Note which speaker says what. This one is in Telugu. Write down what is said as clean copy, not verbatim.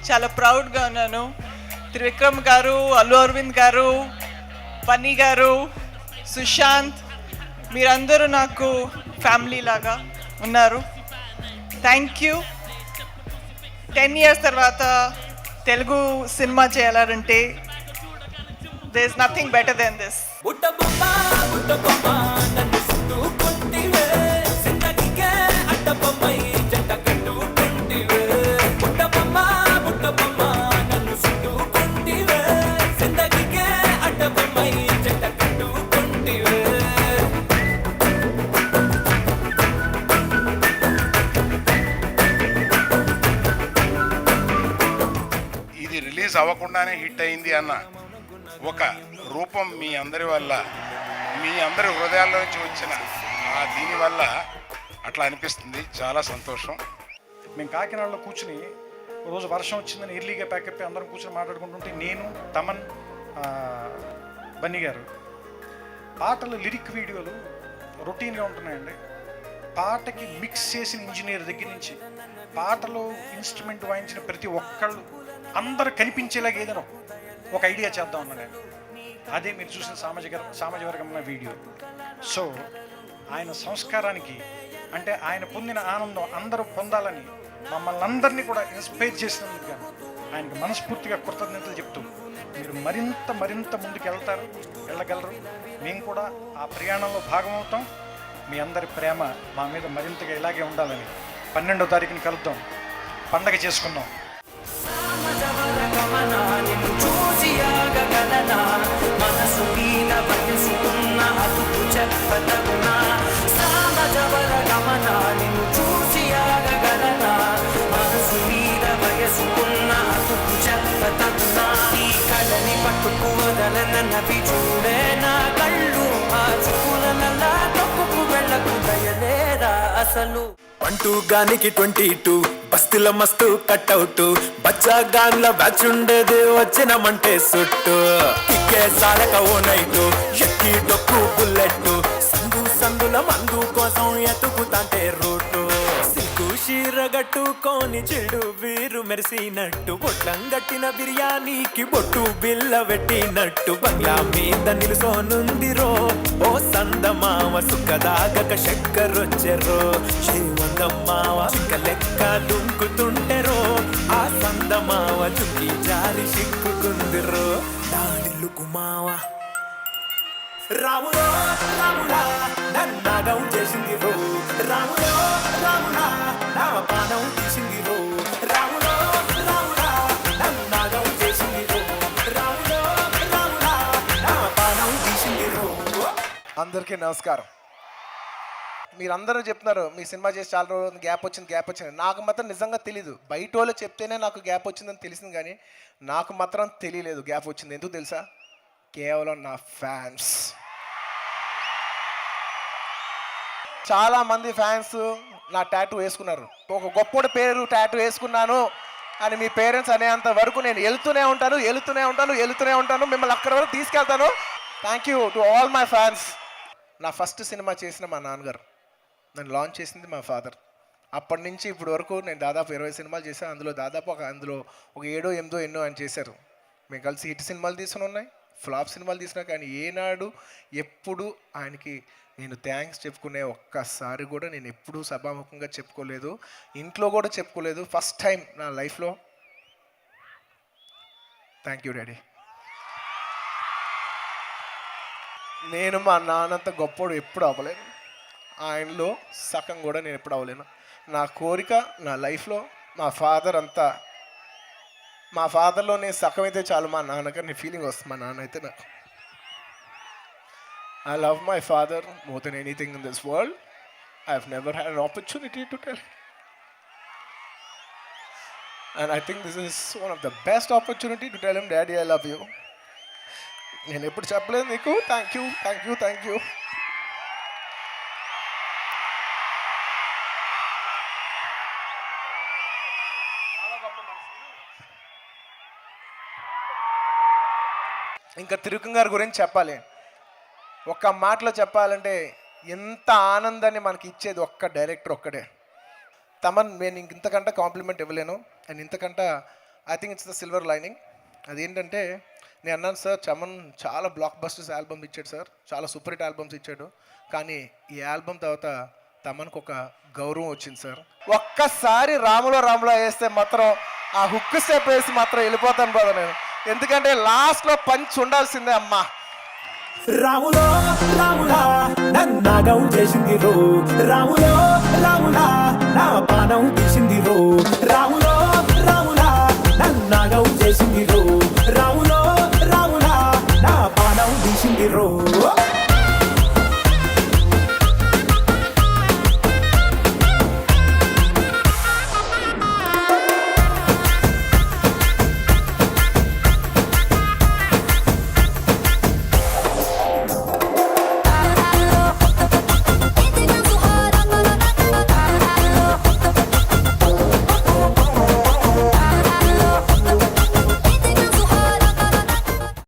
Speaker 1: చాలా ప్రౌడ్గా ఉన్నాను. త్రివిక్రమ్ గారు, అల్లు అరవింద్ గారు, బన్నీ గారు, సుశాంత్, మీరందరూ నాకు ఫ్యామిలీ లాగా ఉన్నారు. Thank you. 10 years తర్వాత తెలుగు సినిమా చేయాలంటే there is nothing better than this.
Speaker 2: ఇది రిలీజ్ అవ్వకుండానే హిట్ అయింది అన్న ఒక రూపం మీ అందరి వల్ల, మీ అందరి హృదయాల్లో నుంచి వచ్చిన దీనివల్ల అట్లా అనిపిస్తుంది. చాలా సంతోషం.
Speaker 3: మేము కాకినాడలో కూర్చుని రోజు వర్షం వచ్చిందని ఎర్లీగా ప్యాకప్ అందరం కూర్చొని మాట్లాడుకుంటుంటే నేను, తమన్, బన్నీ గారు పాటలు లిరిక్ వీడియోలు రొటీన్గా ఉంటున్నాయండి. పాటకి మిక్స్ చేసిన ఇంజనీర్ దగ్గర నుంచి పాటలో ఇన్స్ట్రుమెంట్ వాయించిన ప్రతి ఒక్కళ్ళు అందరూ కనిపించేలాగా ఏదైనా ఒక ఐడియా చేద్దాం అన్నా నేను. అదే మీరు చూసిన సామాజిక వర్గంలో వీడియో. సో ఆయన సంస్కారానికి అంటే ఆయన పొందిన ఆనందం అందరూ పొందాలని మమ్మల్ని అందరినీ కూడా ఇన్స్పైర్ చేసినందుకు కానీ ఆయనకు మనస్ఫూర్తిగా కృతజ్ఞతలు చెప్తూ మీరు మరింత ముందుకు వెళ్ళగలరు. మేము కూడా ఆ ప్రయాణంలో భాగమవుతాం. మీ అందరి ప్రేమ మా మీద మరింతగా ఇలాగే ఉండాలని 12వ తారీఖుని కలుద్దాం, పండగ చేసుకుందాం.
Speaker 4: పట్టుకువదలనవి చూడే నా కళ్ళు, ఆ చూపులనల్లా తప్పుకు వెళ్ళకు దయలేదా అసలు. 12 22 బస్తిల మస్తు కట్అవుట్, బచ్చా గాన్ల బ్యాచ్ ఉండేది వచ్చినమంటే సుట్టు. ఇక్కే సాలక ఓ నైటు, ఎక్కి డొక్కు బుల్లెట్, సందుల మందు కోసం ఎతుకుతాంటే రూటు. సిగ్గు షీరగట్టుకోని చెడు వీరు మెరిసినట్టు, బొట్లం గట్టిన బిర్యానీకి బొట్టు బిల్ల పెట్టినట్టు, బంగ్లా మీద నిలుసోనుందిరో ఓ సందమావ, సుఖదాగక చక్కరొచ్చెరో శ్రీమందమ్మావ, చిక్క లెక్క దుంకుతుంటెరో ఆ సందమావ, చుక్కి జారి సిక్కుకుందిరో దాడిల్లుకు మావ. రాములో రాములా నన్నాగం చేసింది రో, రాములో రాములా నా పానం తీసింది రో, రాములో రాములా నన్నాగం చేసింది రో, రాములో రాములా నా పానం తీసింది రో.
Speaker 5: అందరికీ నమస్కారం. మీరందరూ చెప్తున్నారు మీ సినిమా చేసి చాలా రోజులు గ్యాప్ వచ్చింది. నాకు మాత్రం నిజంగా తెలీదు. బయట వాళ్ళు చెప్తేనే నాకు గ్యాప్ వచ్చిందని తెలిసింది, కానీ నాకు మాత్రం తెలియలేదు గ్యాప్ వచ్చింది. ఎందుకు తెలుసా? కేవలం నా ఫ్యాన్స్. చాలామంది ఫ్యాన్స్ నా టాటూ వేసుకున్నారు. ఒక గొప్ప పేరు టాటూ వేసుకున్నాను అని మీ పేరెంట్స్ అనేంత వరకు నేను వెళ్తూనే ఉంటాను. మిమ్మల్ని అక్కడి వరకు తీసుకెళ్తాను. Thank you to all my fans. నా ఫస్ట్ సినిమా చేసిన మా నాన్నగారు, నన్ను లాంచ్ చేసింది మా ఫాదర్. అప్పటి నుంచి ఇప్పటి వరకు నేను దాదాపు 20 సినిమాలు చేశాను. అందులో ఒక 7 8 ఎన్నో ఆయన చేశారు. మేము కలిసి హిట్ సినిమాలు తీసుకుని ఉన్నాయి, ఫ్లాప్ సినిమాలు తీసినా, కానీ ఏనాడు ఎప్పుడు ఆయనకి నేను థ్యాంక్స్ చెప్పుకునే ఒక్కసారి కూడా నేను ఎప్పుడూ సభాముఖంగా చెప్పుకోలేదు, ఇంట్లో కూడా చెప్పుకోలేదు. ఫస్ట్ టైం నా లైఫ్లో థ్యాంక్ యూ డాడీ. నేను మా నాన్నంత గొప్పడు ఎప్పుడు అవ్వలేను, ఆయనలో సగం కూడా నేను ఎప్పుడు అవ్వలేను. నా కోరిక నా లైఫ్లో మా ఫాదర్లో నేను సగం అయితే చాలు, మా నాన్నగారు నీ ఫీలింగ్ వస్తుంది. మా నాన్న అయితే నాకు I love my father more than anything in this world. I've never had an opportunity to tell him. And I think this is one of the best opportunity to tell him, Daddy, I love you. నేను ఎప్పుడు చెప్పలేదు నీకు థ్యాంక్ యూ. ఇంకా త్రివిక్రమ్ గారి గురించి చెప్పాలి. ఒక్క మాటలో చెప్పాలంటే ఎంత ఆనందాన్ని మనకి ఇచ్చేది ఒక్క డైరెక్టర్ ఒక్కడే. తమన్ నేను ఇంతకంటే కాంప్లిమెంట్ ఇవ్వలేను. అండ్ ఇంతకంటే I think it's the silver lining. అదేంటంటే నేను అన్నాను సార్, చమన్ చాలా బ్లాక్ బస్టర్స్ ఆల్బమ్ ఇచ్చాడు సార్, చాలా సూపర్ హిట్ ఆల్బమ్స్ ఇచ్చాడు, కానీ ఈ ఆల్బమ్ తర్వాత తమన్కు ఒక గౌరవం వచ్చింది సార్. ఒక్కసారి రాములో వేస్తే మాత్రం ఆ హుక్ స్టెప్ వేసి మాత్రం వెళ్ళిపోతాను బ్రదర్ నేను, ఎందుకంటే లాస్ట్లో పంచ్ ఉండాల్సిందే అమ్మా.
Speaker 4: రాములో రాములా నన్నాగం చేసింది రో, రాములో రాములా నా పానం తీసింది రో, రాములో